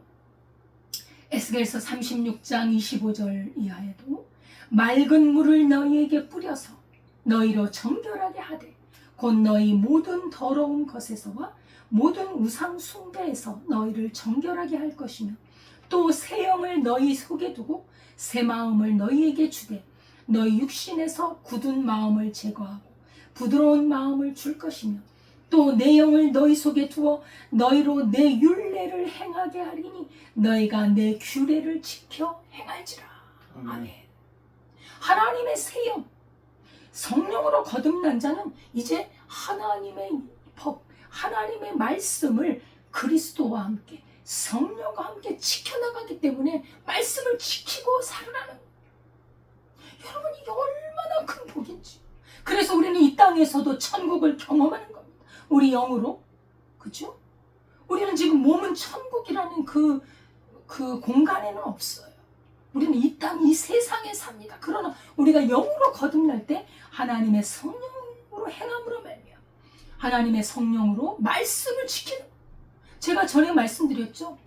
에스겔서 36장 25절 이하에도 맑은 물을 너희에게 뿌려서 너희로 정결하게 하되 곧 너희 모든 더러운 것에서와 모든 우상 숭배에서 너희를 정결하게 할 것이며 또 새 영을 너희 속에 두고 새 마음을 너희에게 주되 너희 육신에서 굳은 마음을 제거하고 부드러운 마음을 줄 것이며 또 내 영을 너희 속에 두어 너희로 내 율례를 행하게 하리니 너희가 내 규례를 지켜 행할지라. 아멘. 하나님의 새 영, 성령으로 거듭난 자는 이제 하나님의 법, 하나님의 말씀을 그리스도와 함께 성령과 함께 지켜나가기 때문에 말씀을 지키고 살아나는 거예요. 여러분, 이게 얼마나 큰 복인지. 그래서 우리는 이 땅에서도 천국을 경험하는 겁니다. 우리 영으로. 그죠? 우리는 지금 몸은 천국이라는 그 공간에는 없어요. 우리는 이 땅, 이 세상에 삽니다. 그러나 우리가 영으로 거듭날 때 하나님의 성령으로 행함으로 말미암아 하나님의 성령으로 말씀을 지키는 거예요. 제가 전에 말씀드렸죠.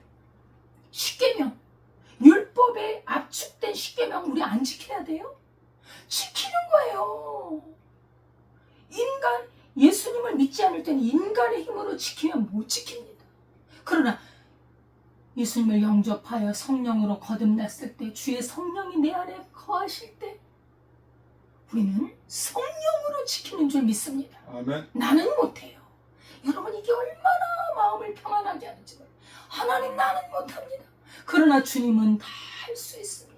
십계명, 율법에 압축된 십계명 우리 안 지켜야 돼요? 지키는 거예요. 인간, 예수님을 믿지 않을 때는 인간의 힘으로 지키면 못 지킵니다. 그러나 예수님을 영접하여 성령으로 거듭났을 때, 주의 성령이 내 안에 거하실 때 우리는 성령으로 지키는 줄 믿습니다. 아멘. 나는 못해요. 여러분, 이게 얼마나 마음을 평안하게 하는지 몰라요. 하나님, 나는 못합니다. 그러나 주님은 다 할 수 있습니다.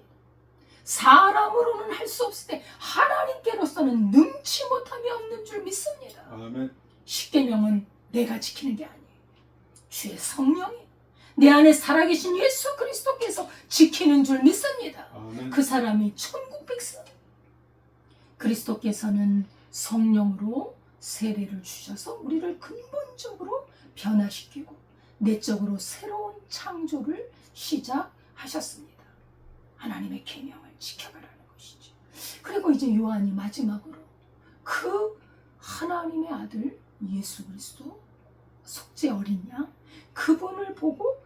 사람으로는 할 수 없을 때 하나님께로서는 능치 못함이 없는 줄 믿습니다. 아멘. 십계명은 내가 지키는 게 아니에요. 주의 성령이 내 안에 살아계신 예수 그리스도께서 지키는 줄 믿습니다. 아멘. 그 사람이 천국 백성. 그리스도께서는 성령으로 세례를 주셔서 우리를 근본적으로 변화시키고 내적으로 새로운 창조를 시작하셨습니다. 하나님의 계명을 지켜가라는 것이죠. 그리고 이제 요한이 마지막으로 그 하나님의 아들 예수 그리스도, 속죄 어린 양, 그분을 보고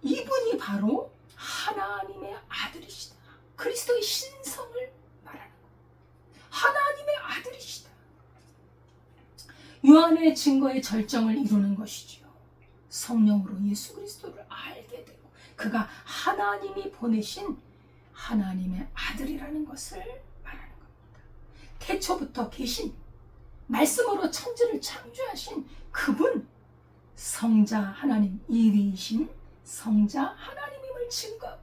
이분이 바로 하나님의 아들이시다. 그리스도의 신성을 말하는 거예요. 하나님의 아들이시다. 요한의 증거의 절정을 이루는 것이죠. 성령으로 예수 그리스도를 알게 되고 그가 하나님이 보내신 하나님의 아들이라는 것을 말하는 겁니다. 태초부터 계신 말씀으로 천지를 창조하신 그분, 성자 하나님, 이위이신 성자 하나님임을 증거하고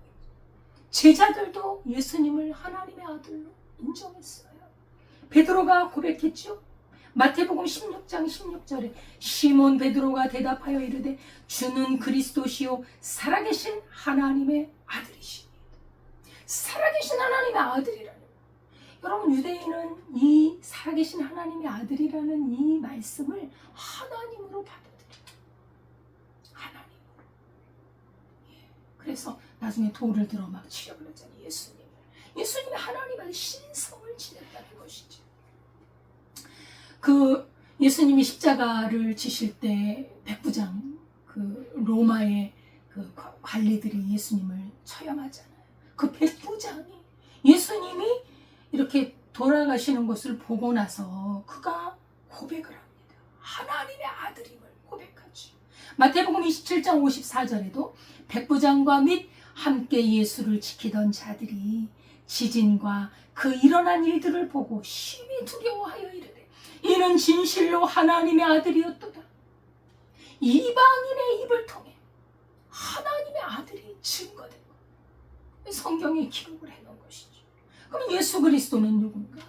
제자들도 예수님을 하나님의 아들로 인정했어요. 베드로가 고백했죠. 마태복음 16장 16절에 시몬 베드로가 대답하여 이르되 주는 그리스도시요 살아계신 하나님의 아들이십니다. 살아계신 하나님의 아들이라는, 여러분, 유대인은 이 살아계신 하나님의 아들이라는 이 말씀을 하나님으로 받아들여요. 하나님으로. 그래서 나중에 돌을 들어 막 치려고 그러잖아요. 예수님이 하나님의 신성을 지녔다는 것이죠. 그 예수님이 십자가를 지실 때 백부장, 그 로마의 그 관리들이 예수님을 처형하잖아요. 그 백부장이 예수님이 이렇게 돌아가시는 것을 보고 나서 그가 고백을 합니다. 하나님의 아들임을 고백하죠. 마태복음 27장 54절에도 백부장과 및 함께 예수를 지키던 자들이 지진과 그 일어난 일들을 보고 심히 두려워하여 이르되 이는 진실로 하나님의 아들이었도다. 이방인의 입을 통해 하나님의 아들이 증거된 것. 성경에 기록을 해놓은 것이죠. 그럼 예수 그리스도는 누군가?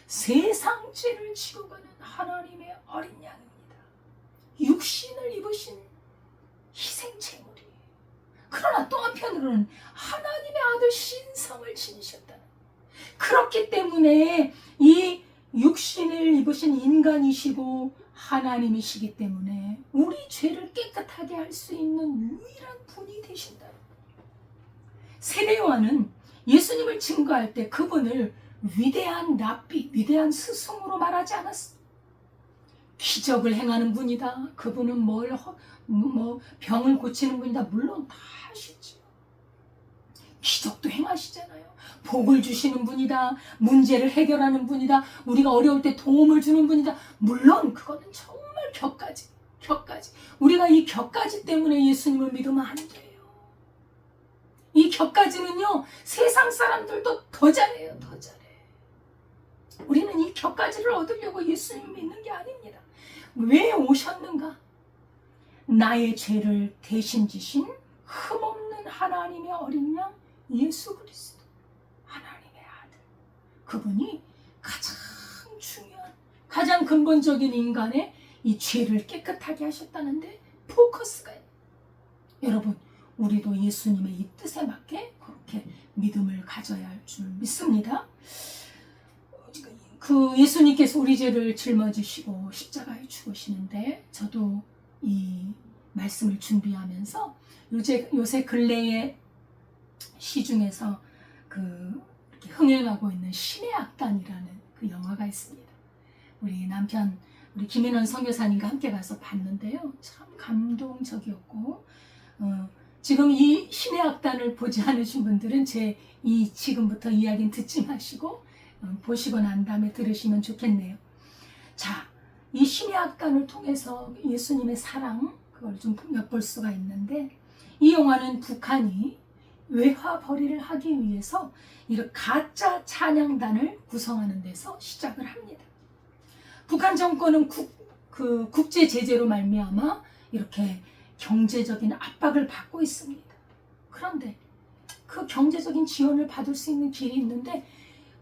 세상 죄를 지고 가는 하나님의 어린 양입니다. 육신을 입으신 희생제물이에요. 그러나 또 한편으로는 하나님의 아들 신성을 지니셨다는 거예요. 그렇기 때문에 이 육신을 입으신 인간이시고 하나님이시기 때문에 우리 죄를 깨끗하게 할 수 있는 유일한 분이 되신다. 세례 요한은 예수님을 증거할 때 그분을 위대한 랍비, 위대한 스승으로 말하지 않았어. 기적을 행하는 분이다. 그분은 뭐 병을 고치는 분이다. 물론 다 하시죠. 기적도 행하시잖아요. 복을 주시는 분이다. 문제를 해결하는 분이다. 우리가 어려울 때 도움을 주는 분이다. 물론 그거는 정말 격가지. 우리가 이 격가지 때문에 예수님을 믿으면 안 돼요. 이 격가지는요, 세상 사람들도 더 잘해요. 더 잘해. 우리는 이 격가지를 얻으려고 예수님을 믿는 게 아닙니다. 왜 오셨는가? 나의 죄를 대신 지신 흠없는 하나님의 어린 양 예수 그리스도, 하나님의 아들. 그분이 가장 중요한, 가장 근본적인 인간의 이 죄를 깨끗하게 하셨다는데 포커스가 있어요. 여러분, 우리도 예수님의 이 뜻에 맞게 그렇게 믿음을 가져야 할 줄 믿습니다. 그 예수님께서 우리 죄를 짊어지시고 십자가에 죽으시는데, 저도 이 말씀을 준비하면서 요새 근래의 시 중에서 이렇게 흥행하고 있는 신의 악단이라는 그 영화가 있습니다. 우리 남편, 우리 김인원 선교사님과 함께 가서 봤는데요. 참 감동적이었고, 지금 이 신의 악단을 보지 않으신 분들은 지금부터 이야기는 듣지 마시고 보시고 난 다음에 들으시면 좋겠네요. 자, 이 신의 악단을 통해서 예수님의 사랑, 그걸 좀 엿볼 수가 있는데, 이 영화는 북한이 외화벌이를 하기 위해서 이런 가짜 찬양단을 구성하는 데서 시작을 합니다. 북한 정권은 국제 제재로 말미암아 이렇게 경제적인 압박을 받고 있습니다. 그런데 그 경제적인 지원을 받을 수 있는 길이 있는데,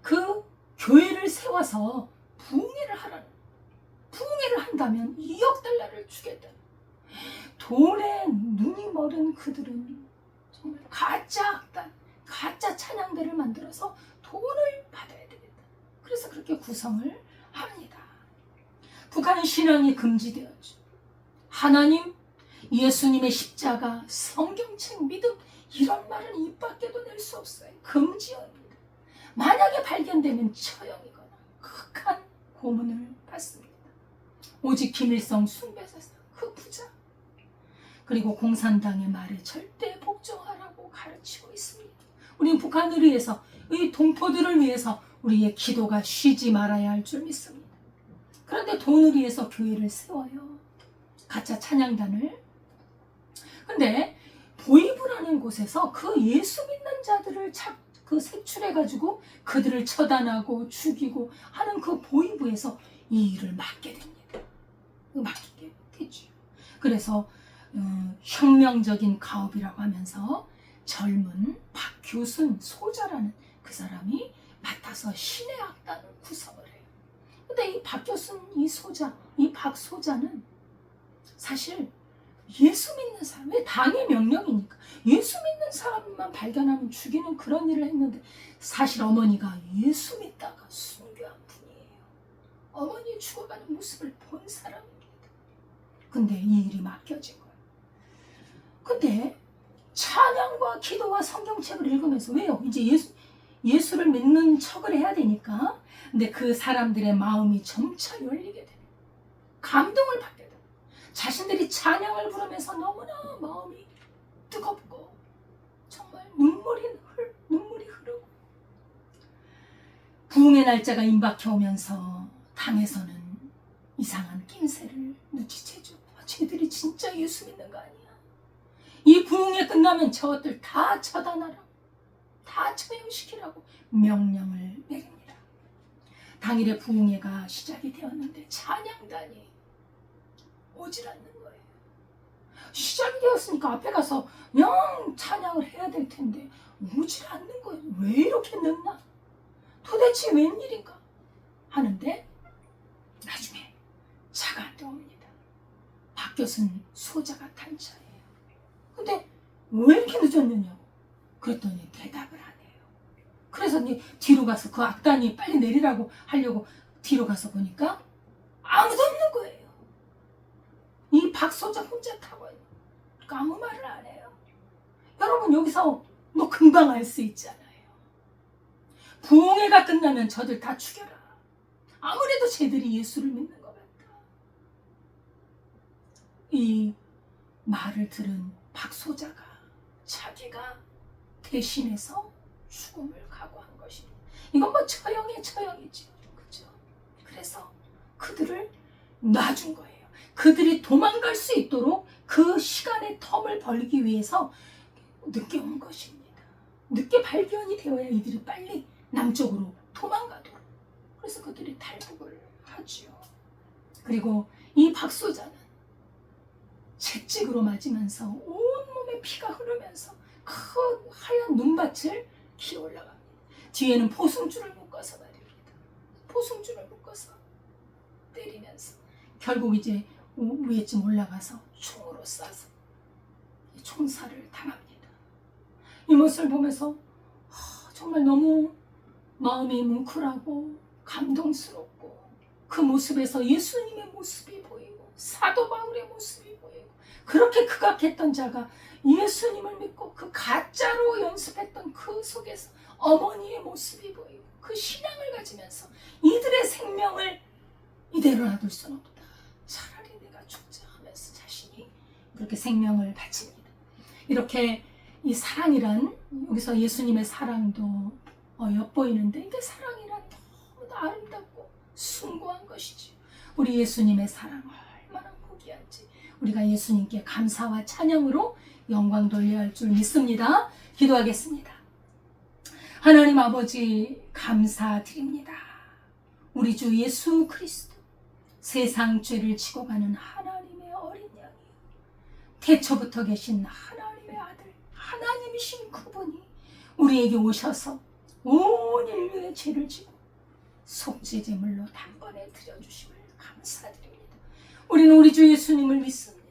그 교회를 세워서 부흥회를 한다면 2억 달러를 주겠다. 돈에 눈이 멀은 그들은 정말 가짜 악단, 가짜 찬양대를 만들어서 돈을 받아야 되겠다. 그래서 그렇게 구성을 합니다. 북한은 신앙이 금지되었죠. 하나님, 예수님의 십자가, 성경책, 믿음, 이런 말은 입 밖에도 낼 수 없어요. 금지입니다. 만약에 발견되면 처형이거나 극한 고문을 받습니다. 오직 김일성 숭배사상, 그 부자, 그리고 공산당의 말에 절대 복종하라고 가르치고 있습니다. 우리는 북한을 위해서, 이 동포들을 위해서 우리의 기도가 쉬지 말아야 할 줄 믿습니다. 그런데 돈을 위해서 교회를 세워요. 가짜 찬양단을. 근데 보이브라는 곳에서 그 예수 믿는 자들을 색출해가지고 그들을 처단하고 죽이고 하는 그 보이브에서 이 일을 맡게 됩니다. 맡게 되죠. 그래서 혁명적인 가업이라고 하면서 젊은 박교순 소자라는 그 사람이 맡아서 신의 악단을 구성을 해요. 근데 이 박교순, 이 박소자는 사실 예수 믿는 사람, 왜 당의 명령이니까 예수 믿는 사람만 발견하면 죽이는 그런 일을 했는데, 사실 어머니가 예수 믿다가 순교한 분이에요. 어머니 죽어가는 모습을 본 사람입니다. 근데 이 일이 맡겨진 거예요. 근데 찬양과 기도와 성경책을 읽으면서, 왜요? 이제 예수를 믿는 척을 해야 되니까. 근데 그 사람들의 마음이 점차 열리게 돼요. 감동을 받게 돼요. 자신들이 찬양을 부르면서 너무나 마음이 뜨겁고 정말 눈물이 흐르고, 부흥의 날짜가 임박해 오면서 당에서는 이상한 낌새를 눈치채죠. 쟤들이 진짜 예수 믿는 거 아니야? 이 부흥회 끝나면 저것들 다 처단하라고, 다 처형시키라고 명령을 내립니다. 당일에 부흥회가 시작이 되었는데 찬양단이 오질 않는 거예요. 시작이 되었으니까 앞에 가서 그냥 찬양을 해야 될 텐데 오질 않는 거예요. 왜 이렇게 늦나? 도대체 웬일인가? 하는데 나중에 차가 안 들어옵니다. 박교순 소자가 탄 차예요. 근데 왜 이렇게 늦었느냐고 그랬더니 대답을 안 해요. 그래서 이제 뒤로 가서 그 악단이 빨리 내리라고 하려고 뒤로 가서 보니까 아무도 없는 거예요. 이 박소자 혼자 타고 있는. 그러니까 아무 말을 안 해요. 여러분, 여기서 뭐 금방 알 수 있잖아요. 부흥회가 끝나면 저들 다 죽여라. 아무래도 쟤들이 예수를 믿는 것 같다. 이 말을 들은 박소자가 자기가 대신해서 죽음을 각오한 것입니다. 이건 뭐 처형의 처형이죠. 그죠? 그래서 그들을 놔준 거예요. 그들이 도망갈 수 있도록 그 시간의 텀을 벌기 위해서 늦게 온 것입니다. 늦게 발견이 되어야 이들이 빨리 남쪽으로 도망가도록. 그래서 그들이 탈북을 하죠. 그리고 이 박소자는 채찍으로 맞으면서 온몸에 피가 흐르면서 큰 하얀 눈밭을 기어 올라갑니다. 뒤에는 포승줄을 묶어서 말입니다. 포승줄을 묶어서 때리면서 결국 이제 위에쯤 올라가서 총으로 쏴서 총살을 당합니다. 이 모습을 보면서 정말 너무 마음이 뭉클하고 감동스럽고 그 모습에서 예수님의 모습이 보이고 사도 바울의 모습이 보이고 그렇게 극악했던 자가 예수님을 믿고 그 가짜로 연습했던 그 속에서 어머니의 모습이 보이고 그 신앙을 가지면서 이들의 생명을 이대로 놔둘 수는 없다. 차라리 내가 죽자 하면서 자신이 그렇게 생명을 바칩니다. 이렇게 이 사랑이란 여기서 예수님의 사랑도 엿보이는데 이게 사랑이란 너무나 아름답고 숭고한 것이지. 우리 예수님의 사랑 얼마나 고귀한지 우리가 예수님께 감사와 찬양으로 영광 돌려야 할 줄 믿습니다. 기도하겠습니다. 하나님 아버지 감사드립니다. 우리 주 예수 그리스도 세상 죄를 지고 가는 하나님의 어린 양이 태초부터 계신 하나님의 아들 하나님이신 그분이 우리에게 오셔서 온 인류의 죄를 지고 속죄제물로 단번에 드려주심을 감사드립니다. 우리는 우리 주 예수님을 믿습니다.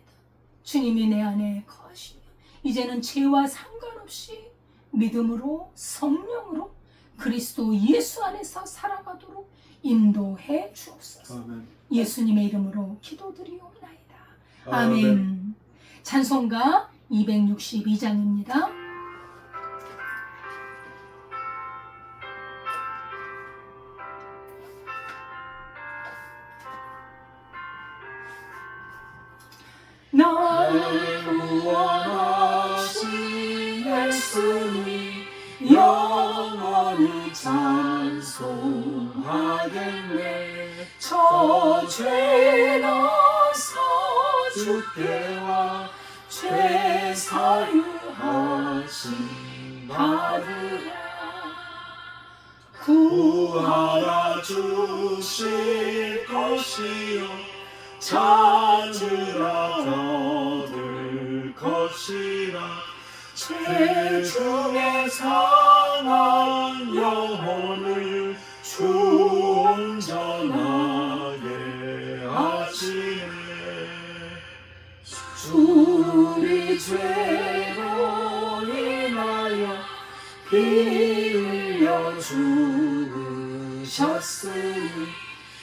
주님이 내 안에 거하시며 이제는 죄와 상관없이 믿음으로 성령으로 그리스도 예수 안에서 살아가도록 인도해 주옵소서. 아멘. 예수님의 이름으로 기도드리옵나이다. 아멘. 찬송가 262장입니다. 나를 구원하신 예수님 영원히 찬송하겠네. 저 죄나서 주께 와 죄 사유하심 받으라. 구하라 주실 것이요 찾으라 얻을 것이라. 죄 중에 상한 영혼을 주 온전하게 하시네. 우리 죄로 인하여 피 흘려 죽으셨으니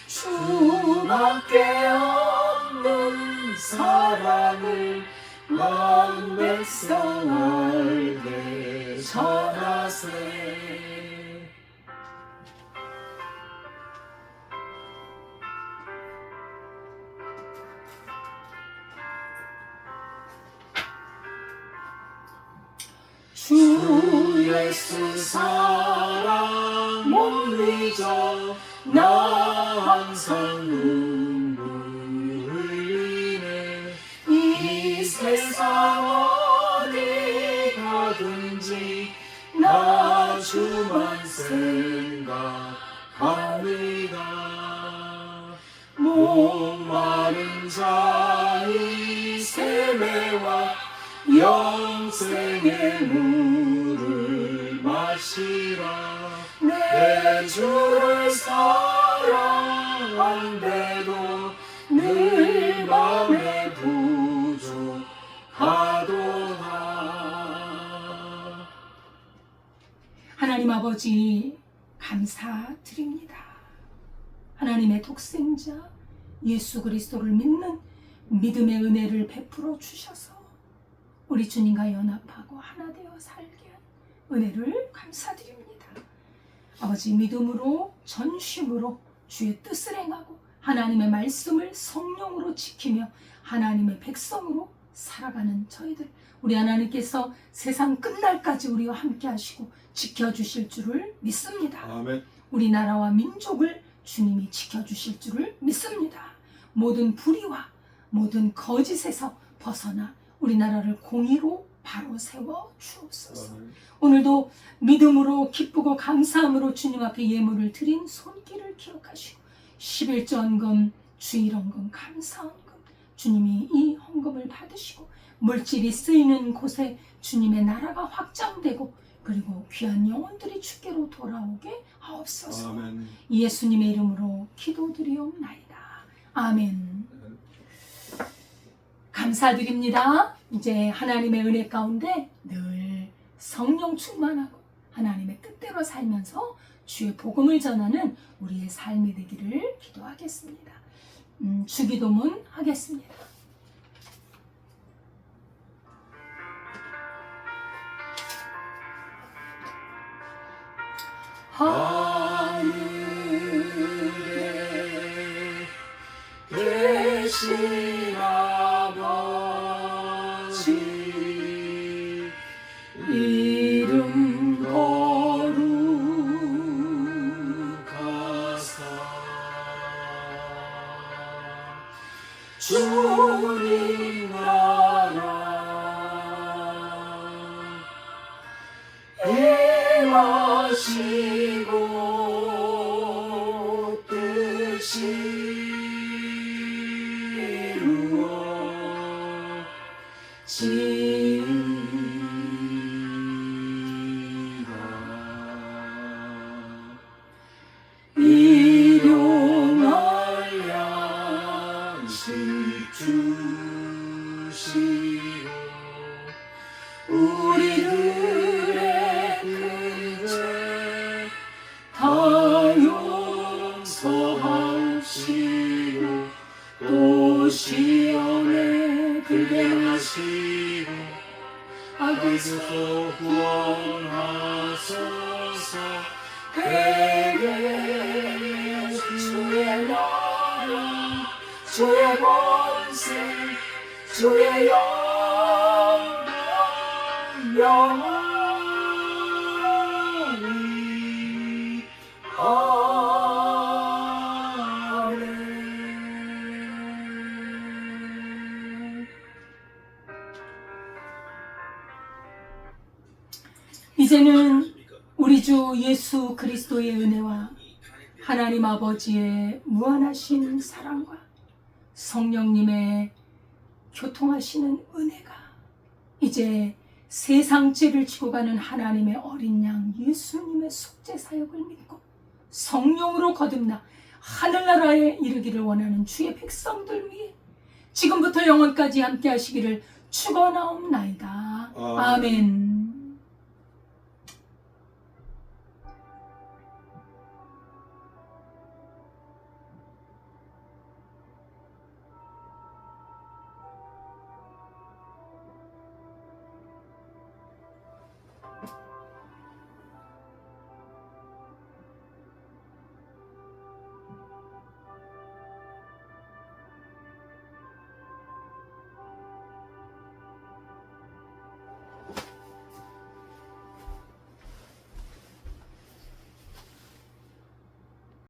주밖에 없는 사랑을 만 백성 알게 전하세. 주 예수 사랑 못 잊어 나 항상 눈물 흘리네. 이 세상 어디 가든지 나 주만 생각합니다. 목마른 자의 세매와 영생의 물을 마시라. 내 주를 사랑한데도 늘 맘에 부족하도다. 하나님 아버지 감사드립니다. 하나님의 독생자 예수 그리스도를 믿는 믿음의 은혜를 베풀어 주셔서 우리 주님과 연합하고 하나 되어 살게 한 은혜를 감사드립니다. 아버지 믿음으로 전심으로 주의 뜻을 행하고 하나님의 말씀을 성령으로 지키며 하나님의 백성으로 살아가는 저희들, 우리 하나님께서 세상 끝날까지 우리와 함께 하시고 지켜주실 줄을 믿습니다. 아멘. 우리나라와 민족을 주님이 지켜주실 줄을 믿습니다. 모든 불의와 모든 거짓에서 벗어나 우리나라를 공의로 바로 세워 주옵소서. 아멘. 오늘도 믿음으로 기쁘고 감사함으로 주님 앞에 예물을 드린 손길을 기억하시고 11조 헌금, 주일 헌금, 감사 헌금, 주님이 이 헌금을 받으시고 물질이 쓰이는 곳에 주님의 나라가 확장되고 그리고 귀한 영혼들이 주께로 돌아오게 하옵소서. 아멘. 예수님의 이름으로 기도드리옵나이다. 아멘. 감사드립니다. 이제 하나님의 은혜 가운데 늘 성령 충만하고 하나님의 뜻대로 살면서 주의 복음을 전하는 우리의 삶이 되기를 기도하겠습니다. 주기도문 하겠습니다. 하늘에 계신 아버지 이름 거룩하사 주님 나라 행하시고 뜻이 이루어지리라. 일용할 양식 주시고 우리들의 큰 죄 다 용서하시고 또 시험에 들게 하시고 악에서 구원하소서. 대개 주의 나라 주의 권세 주의 영광 영원히 아멘. 이제는 우리 주 예수 그리스도의 은혜와 하나님 아버지의 무한하신 사랑과 성령님의 교통하시는 은혜가 이제 세상 죄를 지고 가는 하나님의 어린 양 예수님의 속죄 사역을 믿고 성령으로 거듭나 하늘나라에 이르기를 원하는 주의 백성들 위해 지금부터 영원까지 함께 하시기를 축원하옵나이다. 아멘.